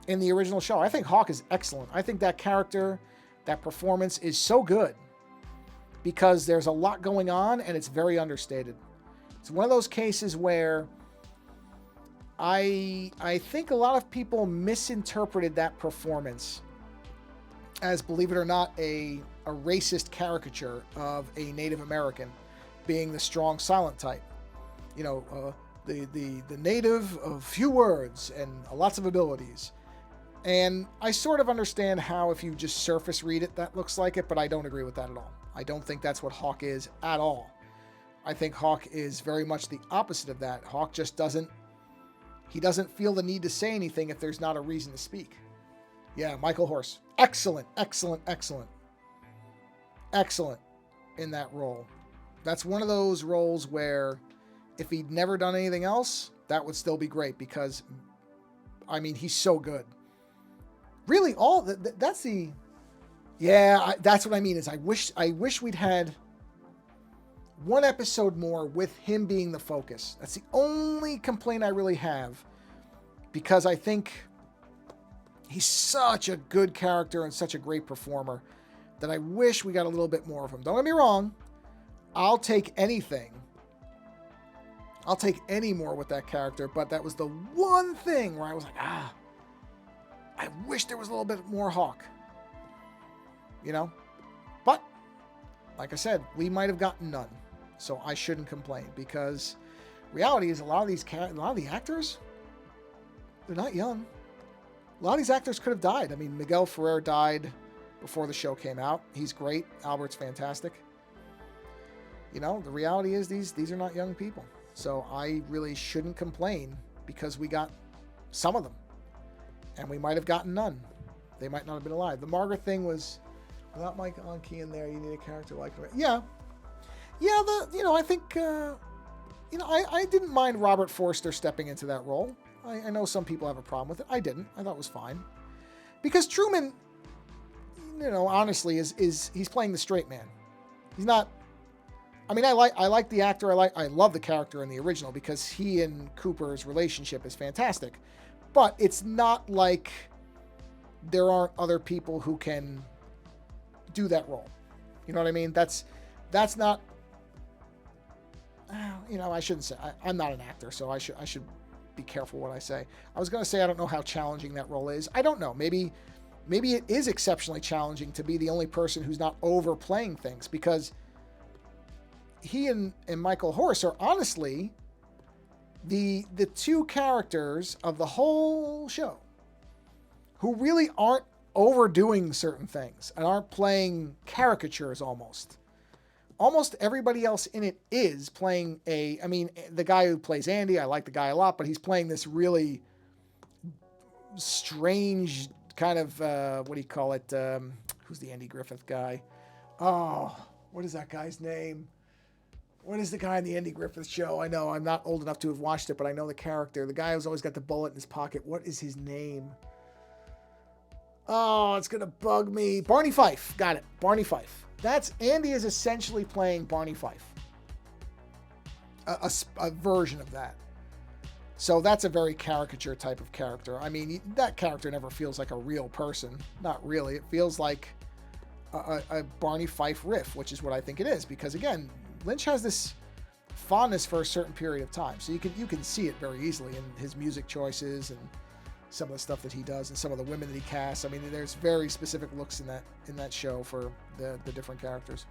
original show. I think Hawk is excellent. I think that character, that performance is so good, because there's a lot going on and it's very understated. It's one of those cases where I think a lot of people misinterpreted that performance as, believe it or not, a racist caricature of a Native American being the strong silent type. You know, the native of few words and lots of abilities. And I sort of understand how, if you just surface read it, that looks like it, but I don't agree with that at all. I don't think that's what Hawk is at all. I think Hawk is very much the opposite of that. Hawk just doesn't feel the need to say anything if there's not a reason to speak. Yeah, Michael Horse. Excellent, excellent, excellent. Excellent in that role. That's one of those roles where if he'd never done anything else, that would still be great, because, I mean, he's so good. Really, that's what I mean, is I wish we'd had one episode more with him being the focus. That's the only complaint I really have, because I think he's such a good character and such a great performer that I wish we got a little bit more of him. Don't get me wrong, I'll take anything. I'll take any more with that character, but that was the one thing where I was like, I wish there was a little bit more Hawk. You know? But, like I said, we might have gotten none. So I shouldn't complain, because reality is a lot of the actors, they're not young. A lot of these actors could have died. I mean, Miguel Ferrer died before the show came out. He's great. Albert's fantastic. You know, the reality is these are not young people. So I really shouldn't complain, because we got some of them. And we might have gotten none. They might not have been alive. The Margaret thing was, without Mike Onkey in there, you need a character like her. Yeah. Yeah, I think, I didn't mind Robert Forster stepping into that role. I know some people have a problem with it. I didn't. I thought it was fine. Because Truman, honestly, he's playing the straight man. He's not, I mean, I like the actor. I love the character in the original, because he and Cooper's relationship is fantastic. But it's not like there aren't other people who can do that role. You know what I mean? That's not, I shouldn't say, I'm not an actor, so I should be careful what I say. I was going to say I don't know how challenging that role is. I don't know. Maybe it is exceptionally challenging to be the only person who's not overplaying things, because he and Michael Horse are honestly the two characters of the whole show who really aren't overdoing certain things and aren't playing caricatures almost. Almost everybody else in it is playing the guy who plays Andy, I like the guy a lot, but he's playing this really strange kind of, what do you call it? Who's the Andy Griffith guy? Oh, what is that guy's name? What is the guy in the Andy Griffith show? I know I'm not old enough to have watched it, but I know the character. The guy who's always got the bullet in his pocket. What is his name? Oh, it's going to bug me. Barney Fife. Got it. Barney Fife. Andy is essentially playing Barney Fife. A version of that. So that's a very caricature type of character. I mean, that character never feels like a real person. Not really. It feels like a Barney Fife riff, which is what I think it is. Because again, Lynch has this fondness for a certain period of time. So you can see it very easily in his music choices and some of the stuff that he does and some of the women that he casts. I mean, there's very specific looks in that show for the different characters.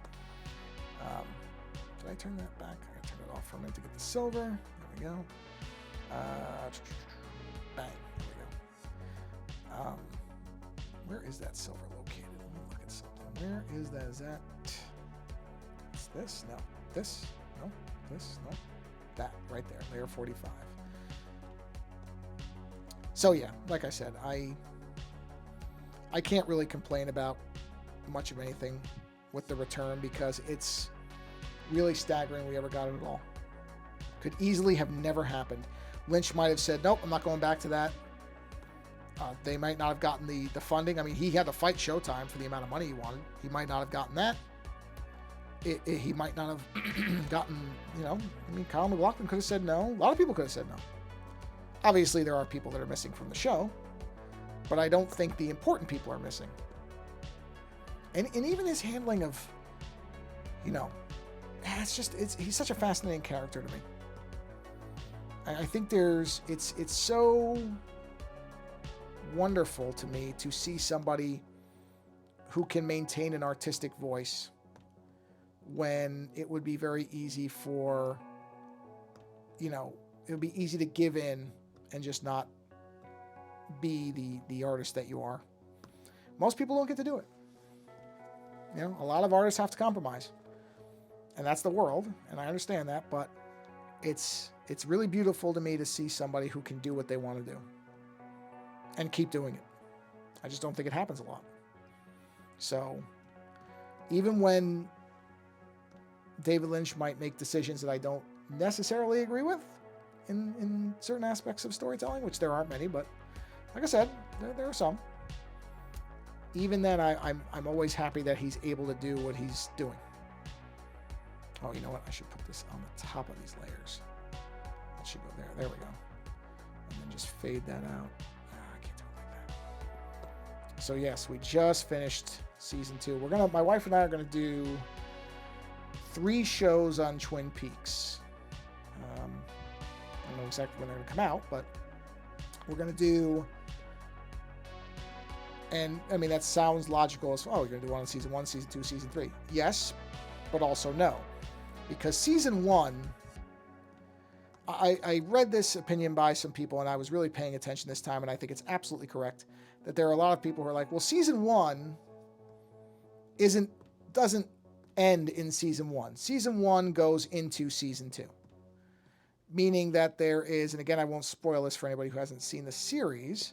Did I turn that back? I gotta turn it off for a minute to get the silver. There we go. Bang. There we go. Where is that silver located? Let me look at something. Where is that? Is that... It's this? No. This? No. This? No. That. Right there. Layer 45. So yeah, like I said, I can't really complain about much of anything with the return because it's really staggering we ever got it at all. Could easily have never happened. Lynch might have said, nope, I'm not going back to that. They might not have gotten the funding. I mean, he had to fight Showtime for the amount of money he wanted. He might not have gotten that. He might not have gotten, Kyle MacLachlan could have said no. A lot of people could have said no. Obviously, there are people that are missing from the show, but I don't think the important people are missing. And even his handling of, he's such a fascinating character to me. I think it's so wonderful to me to see somebody who can maintain an artistic voice when it would be very easy for, it would be easy to give in and just not be the artist that you are. Most people don't get to do it. A lot of artists have to compromise. And that's the world, and I understand that, but it's really beautiful to me to see somebody who can do what they want to do and keep doing it. I just don't think it happens a lot. So even when David Lynch might make decisions that I don't necessarily agree with in certain aspects of storytelling, which there aren't many, but like I said, there are some. Even then, I'm always happy that he's able to do what he's doing. Oh, you know what? I should put this on the top of these layers. That should go there. There we go. And then just fade that out. I can't do it like that. So yes, we just finished season 2. My wife and I are gonna do 3 shows on Twin Peaks. I don't know exactly when they're gonna come out, but we're gonna do. And I mean, that sounds logical as, you're gonna do one on season 1, season 2, season 3. Yes, but also no. Because season 1, I read this opinion by some people, and I was really paying attention this time, and I think it's absolutely correct, that there are a lot of people who are like, well, season 1 doesn't end in season 1. Season 1 goes into season 2. Meaning that there is, and again, I won't spoil this for anybody who hasn't seen the series,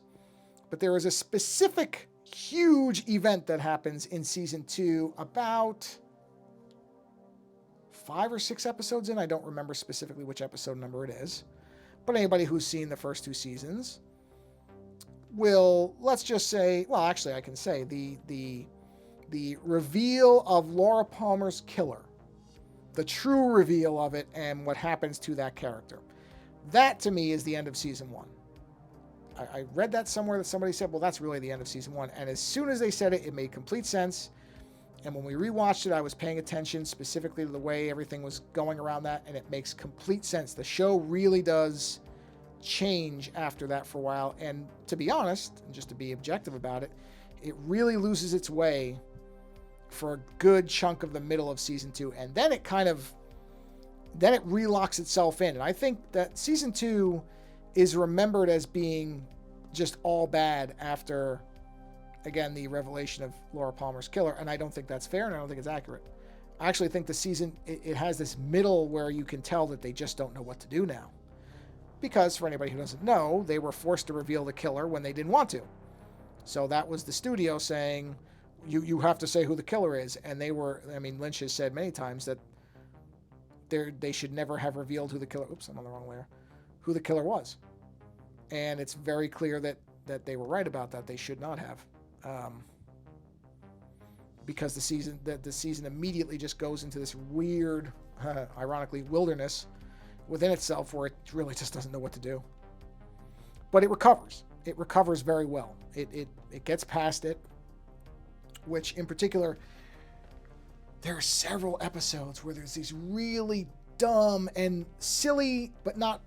but there is a specific huge event that happens in season 2 about 5 or 6 episodes in. I don't remember specifically which episode number it is, but anybody who's seen the first 2 seasons will, let's just say, well, actually I can say the reveal of Laura Palmer's killer, the true reveal of it and what happens to that character. That to me is the end of season 1. I read that somewhere that somebody said, well, that's really the end of season 1. And as soon as they said it, it made complete sense. And when we rewatched it, I was paying attention specifically to the way everything was going around that, and it makes complete sense. The show really does change after that for a while. And to be honest, and just to be objective about it, it really loses its way for a good chunk of the middle of season 2. And then it kind of then it relocks itself in. And I think that season 2 is remembered as being just all bad after, again, the revelation of Laura Palmer's killer. And I don't think that's fair, and I don't think it's accurate. I actually think the season, it has this middle where you can tell that they just don't know what to do now. Because, for anybody who doesn't know, they were forced to reveal the killer when they didn't want to. So that was the studio saying, you have to say who the killer is. And they were, I mean, Lynch has said many times that they should never have revealed who the killer, oops, I'm on the wrong layer, who the killer was. And it's very clear that they were right about that. They should not have. Because the season immediately just goes into this weird, ironically, wilderness within itself where it really just doesn't know what to do. But it recovers. It recovers very well. It gets past it, which in particular, there are several episodes where there's these really dumb and silly, but not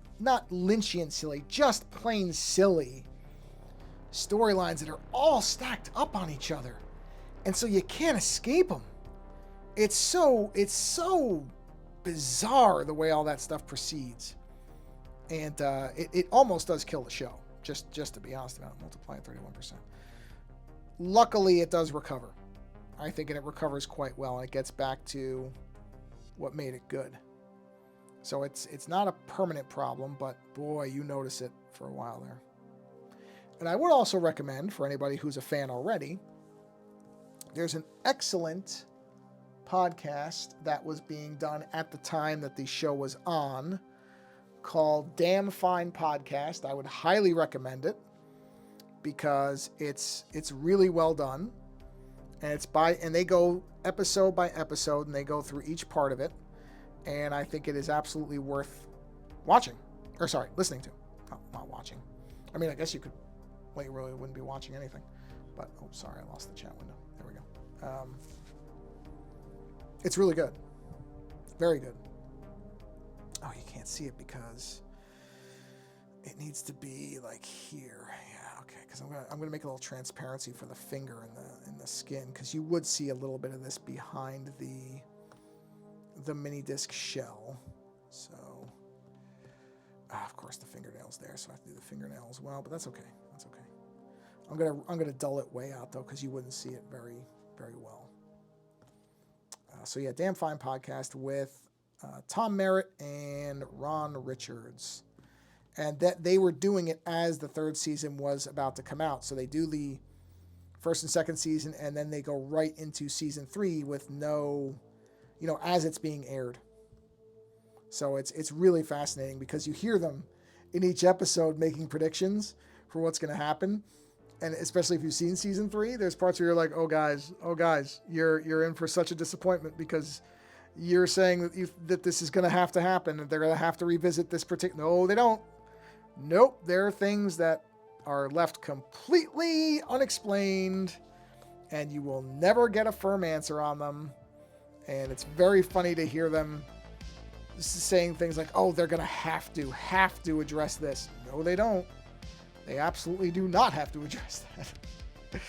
Lynchian silly, just plain silly storylines that are all stacked up on each other. And so you can't escape them. It's so bizarre the way all that stuff proceeds. And it almost does kill the show, just to be honest about it, multiply it 31%. Luckily, it does recover. I think it recovers quite well, and it gets back to what made it good. So it's not a permanent problem, but boy, you notice it for a while there. And I would also recommend, for anybody who's a fan already, there's an excellent podcast that was being done at the time that the show was on called Damn Fine Podcast. I would highly recommend it because it's really well done. And they go episode by episode, and they go through each part of it. And I think it is absolutely worth watching. Or sorry, listening to. Not watching. I mean, I guess you could, well, you really wouldn't be watching anything. But, oh, sorry, I lost the chat window. There we go. It's really good. Very good. Oh, you can't see it because it needs to be like here. Yeah, okay. Because I'm gonna make a little transparency for the finger in the skin, because you would see a little bit of this behind the mini disc shell. So, of course, the fingernail's there, so I have to do the fingernail as well. But that's okay. That's okay. I'm gonna dull it way out though, because you wouldn't see it very, very well. So yeah, Damn Fine Podcast with Tom Merritt and Ron Richards. And that they were doing it as the third season was about to come out. So they do the first and second season, and then they go right into season 3 with no, as it's being aired. So it's really fascinating because you hear them in each episode making predictions for what's going to happen. And especially if you've seen season 3, there's parts where you're like, oh guys, you're in for such a disappointment because you're saying that this is going to happen, and they're going to have to revisit this particular. No, they don't. Nope, there are things that are left completely unexplained, and you will never get a firm answer on them. And it's very funny to hear them saying things like, oh, they're going to have to address this. No, they don't. They absolutely do not have to address that.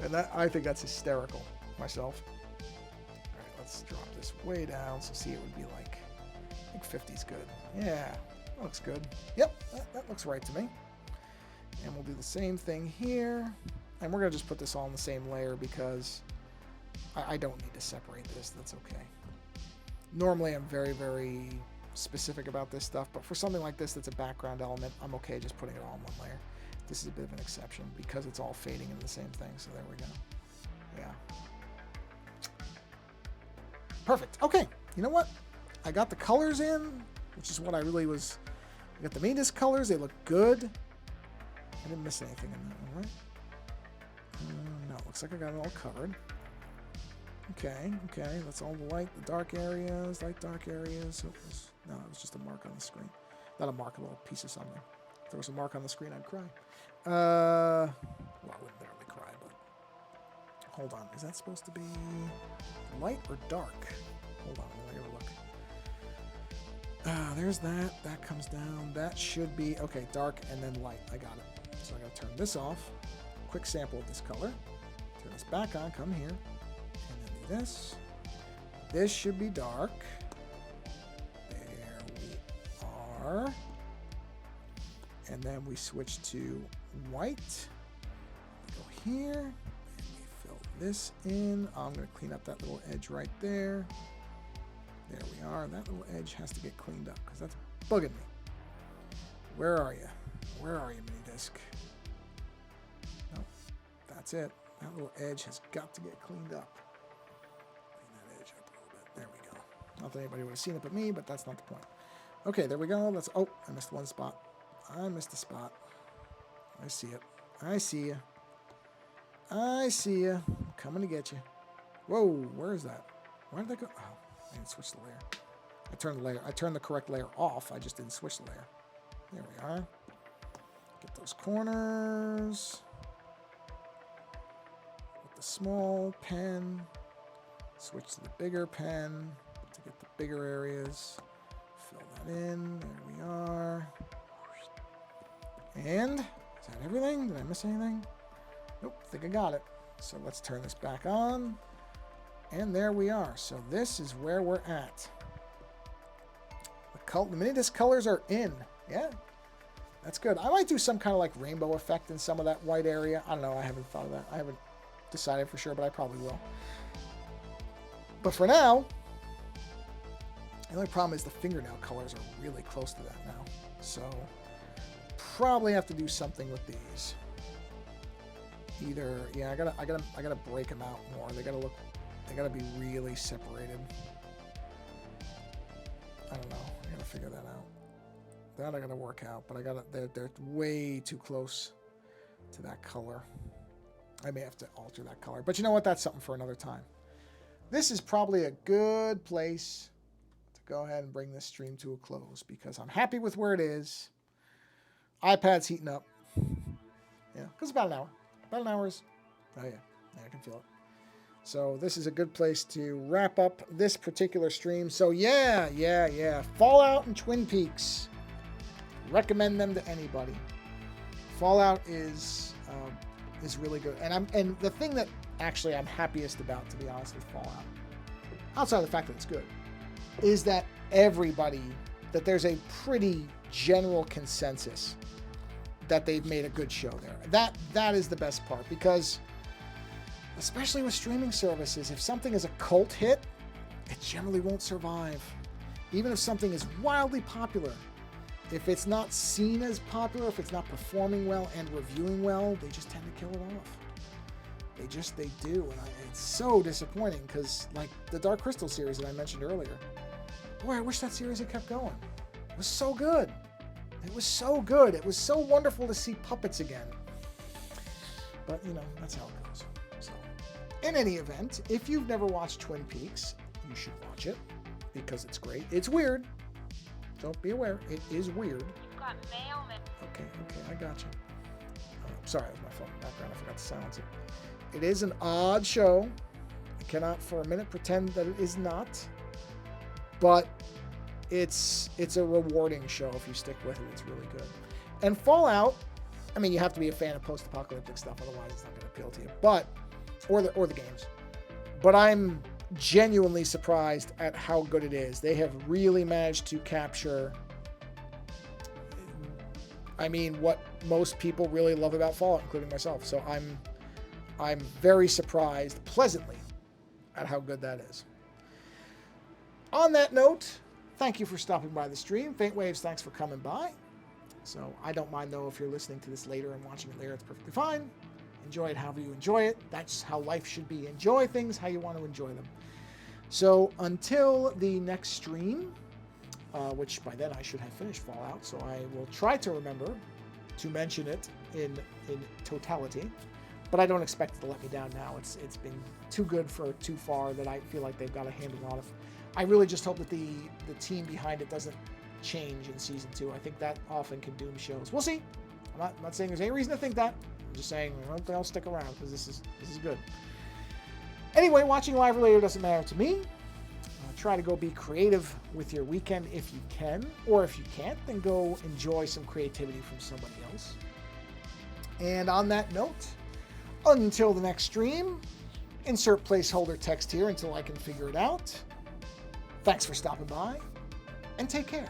And I think that's hysterical myself. All right, let's drop this way down. So see, it would be like, I think 50's good. Yeah, that looks good. Yep, that looks right to me. And we'll do the same thing here. And we're going to just put this all in the same layer because I don't need to separate this. That's okay. Normally, I'm very, very specific about this stuff, but for something like this that's a background element, I'm okay just putting it all in one layer. This is a bit of an exception because it's all fading into the same thing, so there we go. Yeah. Perfect. Okay, you know what? I got the colors in, which is what I really was. I got the Minidisc colors. They look good. I didn't miss anything in that one, right? No, looks like I got it all covered. Okay, that's all the light, the dark areas, light dark areas. No, it was just a mark on the screen. Not a mark, a little piece of something. If there was a mark on the screen, I'd cry. Well, I wouldn't literally cry, but hold on. Is that supposed to be light or dark? Hold on, I gotta look. There's that. That comes down. That should be, okay, dark and then light. I got it. So I gotta turn this off. Quick sample of this color. Turn this back on, come here. And then do this. This should be dark. are. And then we switch to white. Go here. And we fill this in. I'm going to clean up that little edge right there. There we are. That little edge has to get cleaned up because that's bugging me. Where are you? Where are you, Minidisc? Nope. That's it. That little edge has got to get cleaned up. Clean that edge up a little bit. There we go. Not that anybody would have seen it but me, but that's not the point. Okay, there we go. Let's. Oh, I missed one spot. I missed a spot. I see it. I see you. I see you. I'm coming to get you. Whoa, where is that? Where did that go? Oh, I didn't switch the layer. I turned the correct layer off. I just didn't switch the layer. There we are. Get those corners. With the small pen. Switch to the bigger pen to get the bigger areas. Fill that in. There we are. And is that everything? Did I miss anything? Nope, I think I got it. So let's turn this back on. And there we are. So this is where we're at. The Minidisc colors are in. Yeah, that's good. I might do some kind of like rainbow effect in some of that white area. I don't know. I haven't thought of that. I haven't decided for sure, but I probably will. But for now, the only problem is the fingernail colors are really close to that now. So probably have to do something with these. Either, yeah, I gotta break them out more. They gotta be really separated. I don't know. I gotta figure that out. That I gotta work out, but they're way too close to that color. I may have to alter that color, but you know what? That's something for another time. This is probably a good place to go ahead and bring this stream to a close because I'm happy with where it is. iPad's heating up. Yeah, because about an hour. About an hour is... Oh, yeah. Yeah, I can feel it. So this is a good place to wrap up this particular stream. So, yeah. Fallout and Twin Peaks. Recommend them to anybody. Fallout is really good. And the thing that actually I'm happiest about, to be honest, with Fallout, outside of the fact that it's good, is that that there's a pretty general consensus that they've made a good show there. That is the best part, because especially with streaming services, if something is a cult hit, it generally won't survive. Even if something is wildly popular, if it's not seen as popular, if it's not performing well and reviewing well, they just tend to kill it off. They do, and it's so disappointing because, like the Dark Crystal series that I mentioned earlier, boy, I wish that series had kept going. It was so good. It was so good. It was so wonderful to see puppets again. But, you know, that's how it goes. So, in any event, if you've never watched Twin Peaks, you should watch it because it's great. It's weird. Don't be aware. It is weird. You've got mail, man. Okay, I got you. Sorry, that was my phone in the background. I forgot to silence it. It is an odd show. I cannot for a minute pretend that it is not. But it's a rewarding show if you stick with it. It's really good. And Fallout, I mean, you have to be a fan of post-apocalyptic stuff, otherwise it's not going to appeal to you. But or the games. But I'm genuinely surprised at how good it is. They have really managed to capture, I mean, what most people really love about Fallout, including myself. So I'm very surprised, pleasantly, at how good that is. On that note, thank you for stopping by the stream. Faint Waves, thanks for coming by. So I don't mind, though, if you're listening to this later and watching it later, it's perfectly fine. Enjoy it however you enjoy it. That's how life should be. Enjoy things how you want to enjoy them. So until the next stream, which by then I should have finished Fallout, so I will try to remember to mention it in totality. But I don't expect it to let me down now. It's been too good for too far that I feel like they've got a handle on it. I really just hope that the team behind it doesn't change in Season 2. I think that often can doom shows. We'll see. I'm not saying there's any reason to think that. I'm just saying I don't think I'll stick around because this is good. Anyway, watching live or later doesn't matter to me. Try to go be creative with your weekend if you can. Or if you can't, then go enjoy some creativity from somebody else. And on that note, until the next stream, insert placeholder text here until I can figure it out. Thanks for stopping by, and take care.